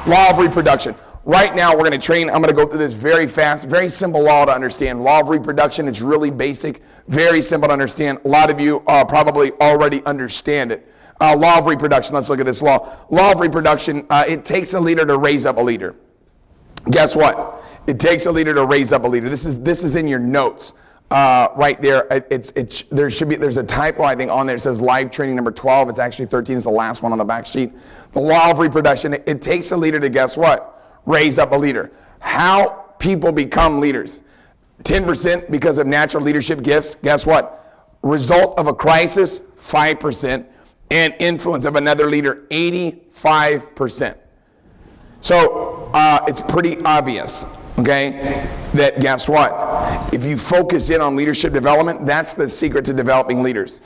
Law of reproduction. Right now, we're going to train. I'm going to go through this very fast, very simple law to understand. Law of reproduction, it's really basic, very simple to understand. A lot of you probably already understand it. Law of reproduction, let's look at this law. Law of reproduction, it takes a leader to raise up a leader. Guess what? It takes a leader to raise up a leader. This is in your notes right there. There's a typo, I think, on there. It says live training number 12. It's actually 13. It's the last one on the back sheet. The law of reproduction, it takes a leader to, guess what? Raise up a leader. How people become leaders. 10% because of natural leadership gifts. Guess what? Result of a crisis, 5%. And influence of another leader, 85%. So it's pretty obvious, okay, that guess what? If you focus in on leadership development, that's the secret to developing leaders.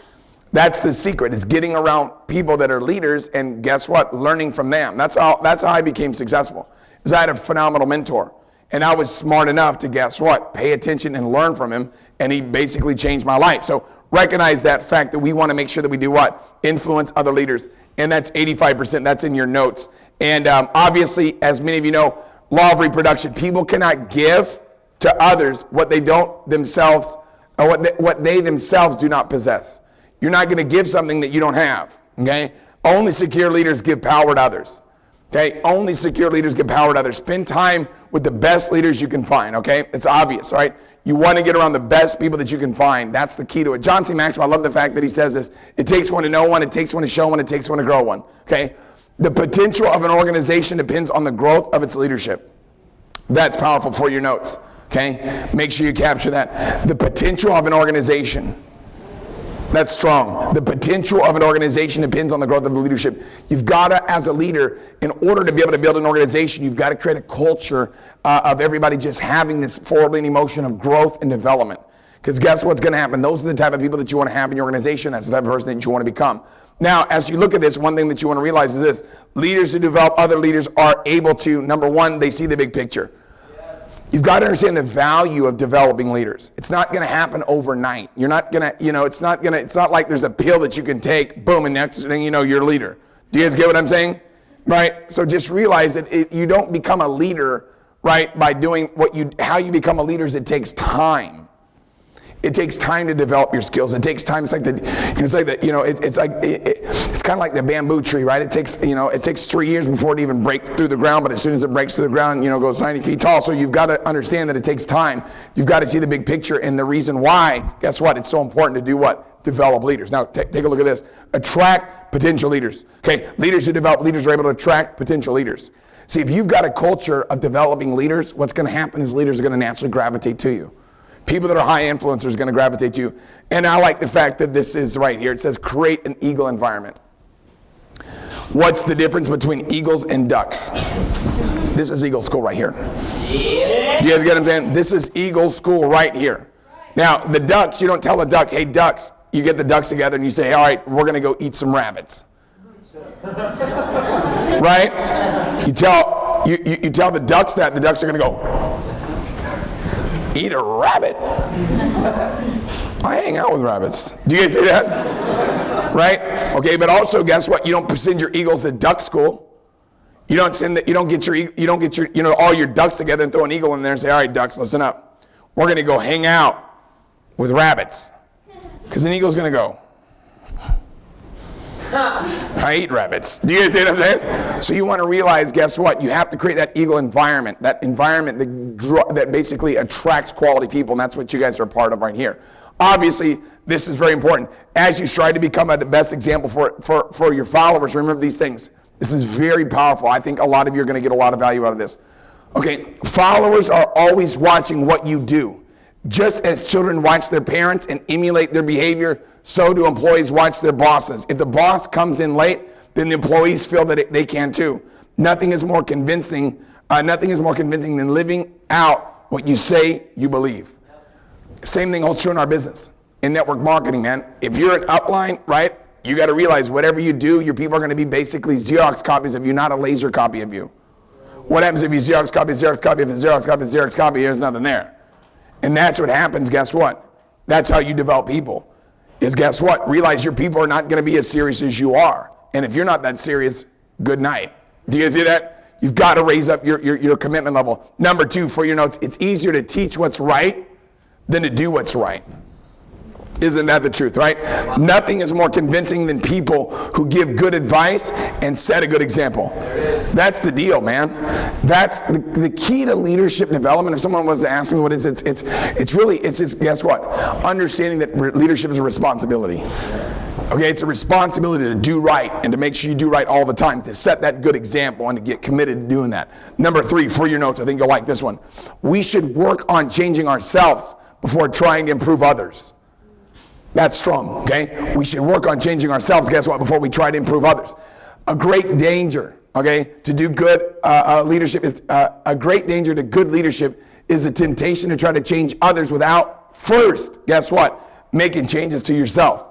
That's the secret, is getting around people that are leaders and guess what? Learning from them. That's how I became successful. Is I had a phenomenal mentor. And I was smart enough to, guess what? Pay attention and learn from him. And he basically changed my life. So recognize that fact that we want to make sure that we do what? Influence other leaders. And that's 85%. That's in your notes. And obviously, as many of you know, law of reproduction, people cannot give to others what they don't themselves, or what they themselves do not possess. You're not going to give something that you don't have, okay? Only secure leaders give power to others. Okay, only secure leaders give power to others. Spend time with the best leaders you can find, okay? It's obvious, right? You want to get around the best people that you can find. That's the key to it. John C. Maxwell, I love the fact that he says this. It takes one to know one, it takes one to show one, it takes one to grow one, okay? The potential of an organization depends on the growth of its leadership. That's powerful for your notes, okay? Make sure you capture that. The potential of an organization. That's strong. The potential of an organization depends on the growth of the leadership. You've got to, as a leader, in order to be able to build an organization, you've got to create a culture of everybody just having this forward-leaning motion of growth and development. Because guess what's going to happen? Those are the type of people that you want to have in your organization. That's the type of person that you want to become. Now, as you look at this, one thing that you want to realize is this. Leaders who develop other leaders are able to, number one, they see the big picture. You've got to understand the value of developing leaders. It's not going to happen overnight. You're not going to, it's not like there's a pill that you can take, boom, and next thing you know, you're a leader. Do you guys get what I'm saying? Right? So just realize that you don't become a leader, right, by doing how you become a leader is it takes time. It takes time to develop your skills. It takes time. It's kind of like the bamboo tree, right? It takes 3 years before it even breaks through the ground, but as soon as it breaks through the ground, goes 90 feet tall. So you've got to understand that it takes time. You've got to see the big picture, and the reason why, guess what? It's so important to do what? Develop leaders. Now, take a look at this. Attract potential leaders. Okay, leaders who develop leaders are able to attract potential leaders. See, if you've got a culture of developing leaders, what's going to happen is leaders are going to naturally gravitate to you. People that are high influencers are going to gravitate to you. And I like the fact that this is right here. It says create an eagle environment. What's the difference between eagles and ducks? This is eagle school right here. Yeah. Do you guys get what I'm saying? This is eagle school right here. Now, the ducks, you don't tell a duck, hey, ducks. You get the ducks together and you say, all right, we're going to go eat some rabbits. Right? You tell the ducks that, the ducks are going to go, eat a rabbit. I hang out with rabbits. Do you guys see that? Right? Okay, but also guess what? You don't send your eagles to duck school. You don't get all your ducks together and throw an eagle in there and say, all right, ducks, listen up. We're going to go hang out with rabbits. Because an eagle's going to go, I eat rabbits. Do you guys see what I'm saying? So you want to realize, guess what? You have to create that eagle environment, that that basically attracts quality people, and that's what you guys are a part of right here. Obviously, this is very important. As you strive to become the best example for your followers, remember these things. This is very powerful. I think a lot of you are going to get a lot of value out of this. Okay, followers are always watching what you do. Just as children watch their parents and emulate their behavior, so do employees watch their bosses. If the boss comes in late, then the employees feel that they can too. Nothing is more convincing than living out what you say you believe. Same thing holds true in our business, in network marketing, man. If you're an upline, right, you got to realize whatever you do, your people are going to be basically Xerox copies of you, not a laser copy of you. What happens if you Xerox copy? If it's Xerox copy, there's nothing there. And that's what happens, guess what? That's how you develop people. Is guess what? Realize your people are not going to be as serious as you are. And if you're not that serious, good night. Do you see that? You've got to raise up your commitment level. Number 2, for your notes, it's easier to teach what's right than to do what's right. Isn't that the truth, right? Nothing is more convincing than people who give good advice and set a good example. That's the deal, man. That's the key to leadership development. If someone was to ask me what it is, it's really just, guess what? Understanding that leadership is a responsibility. Okay, it's a responsibility to do right and to make sure you do right all the time, to set that good example and to get committed to doing that. Number 3, for your notes, I think you'll like this one. We should work on changing ourselves before trying to improve others. That's strong, okay? We should work on changing ourselves, guess what, before we try to improve others. A great danger, okay, to do good leadership is, a great danger to good leadership is the temptation to try to change others without first, guess what, making changes to yourself.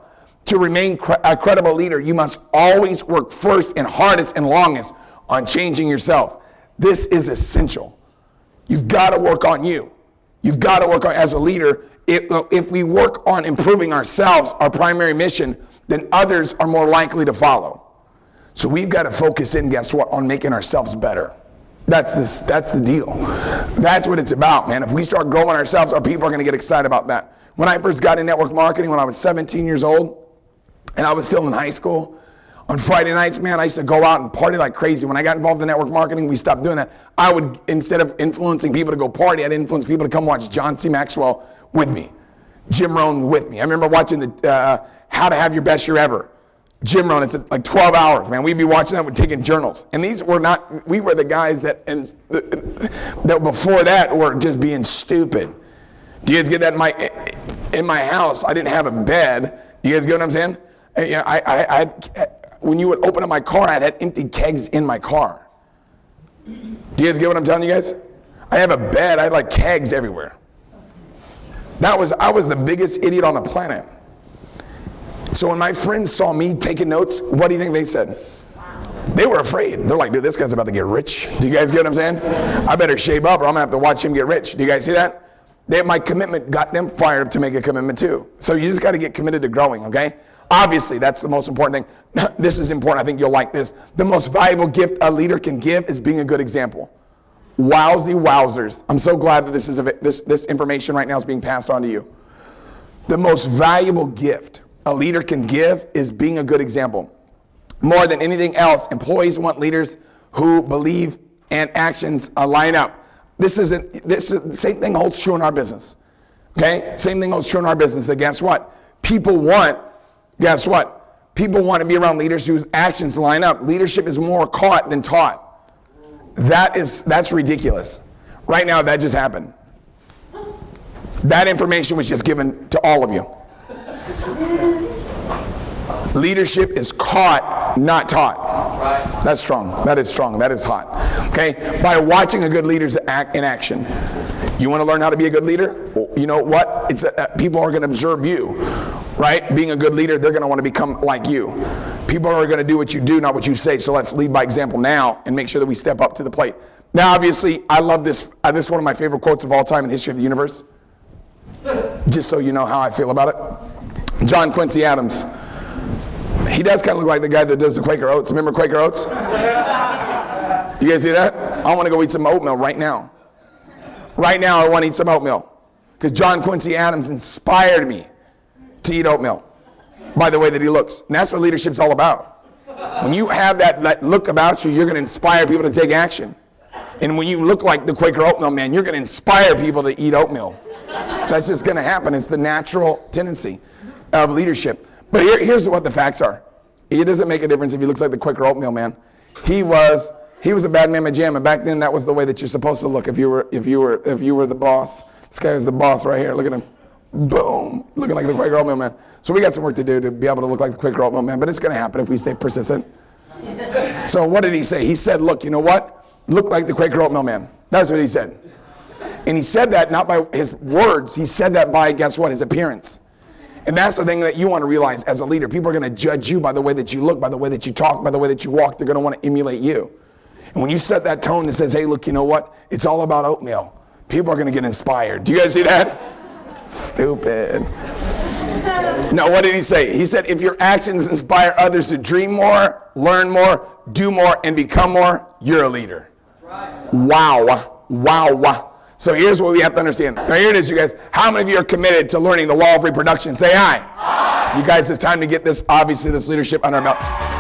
To remain a credible leader, you must always work first and hardest and longest on changing yourself. This is essential. You've got to work on you. You've got to work on, as a leader, if we work on improving ourselves, our primary mission, then others are more likely to follow. So we've got to focus in, guess what, on making ourselves better. That's the deal. That's what it's about, man. If we start growing ourselves, our people are going to get excited about that. When I first got in network marketing, when I was 17 years old, and I was still in high school, on Friday nights, man, I used to go out and party like crazy. When I got involved in network marketing, we stopped doing that. I would, instead of influencing people to go party, I'd influence people to come watch John C. Maxwell with me, Jim Rohn with me. I remember watching the How to Have Your Best Year Ever. Jim Rohn, it's like 12 hours, man. We'd be watching that, we're taking journals. And these were not, we were the guys that before that were just being stupid. Do you guys get that? In my house, I didn't have a bed. Do you guys get what I'm saying? When you would open up my car, I had empty kegs in my car. Do you guys get what I'm telling you guys? I have a bed, I had like kegs everywhere. I was the biggest idiot on the planet. So when my friends saw me taking notes, what do you think they said? They were afraid. They're like, dude, this guy's about to get rich. Do you guys get what I'm saying? I better shape up or I'm gonna have to watch him get rich. Do you guys see that? My commitment got them fired up to make a commitment too. So you just gotta get committed to growing, okay? Obviously, that's the most important thing. This is important, I think you'll like this. The most valuable gift a leader can give is being a good example. Wowsy wowzers. I'm so glad that this information right now is being passed on to you. The most valuable gift a leader can give is being a good example. More than anything else, employees want leaders who believe and actions line up. The same thing holds true in our business. Okay? Same thing holds true in our business. That guess what? People want to be around leaders whose actions line up. Leadership is more caught than taught. That's ridiculous. Right now, that just happened. That information was just given to all of you. Leadership is caught, not taught. Right. That's strong. That is strong. That is hot. Okay? By watching a good leader's act in action. You want to learn how to be a good leader? Well, you know what? People are going to observe you. Right? Being a good leader, they're going to want to become like you. People are going to do what you do, not what you say. So let's lead by example now and make sure that we step up to the plate. Now, obviously, I love this. This is one of my favorite quotes of all time in the history of the universe. Just so you know how I feel about it. John Quincy Adams. He does kind of look like the guy that does the Quaker Oats. Remember Quaker Oats? You guys see that? I want to go eat some oatmeal right now. Right now, I want to eat some oatmeal. Because John Quincy Adams inspired me to eat oatmeal by the way that he looks. And that's what leadership's all about. When you have that look about you, you're going to inspire people to take action. And when you look like the Quaker oatmeal man, you're going to inspire people to eat oatmeal. That's just going to happen. It's the natural tendency of leadership. But here's what the facts are. It doesn't make a difference if he looks like the Quaker oatmeal man. He was a bad mamma jamma. Back then, that was the way that you're supposed to look if you were the boss. This guy is the boss right here. Look at him. Boom. Looking like the Quaker oatmeal man. So we got some work to do to be able to look like the Quaker oatmeal man, but it's going to happen if we stay persistent. So what did he say? He said, look, you know what? Look like the Quaker oatmeal man. That's what he said. And he said that not by his words. He said that by, guess what, his appearance. And that's the thing that you want to realize as a leader. People are going to judge you by the way that you look, by the way that you talk, by the way that you walk. They're going to want to emulate you. And when you set that tone that says, hey, look, you know what? It's all about oatmeal. People are going to get inspired. Do you guys see that? Stupid. No, what did he say? He said, if your actions inspire others to dream more, learn more, do more, and become more, you're a leader. Wow. Wow. So here's what we have to understand. Now here it is, you guys. How many of you are committed to learning the law of reproduction? Say aye. You guys, it's time to get this, obviously, this leadership under our belt.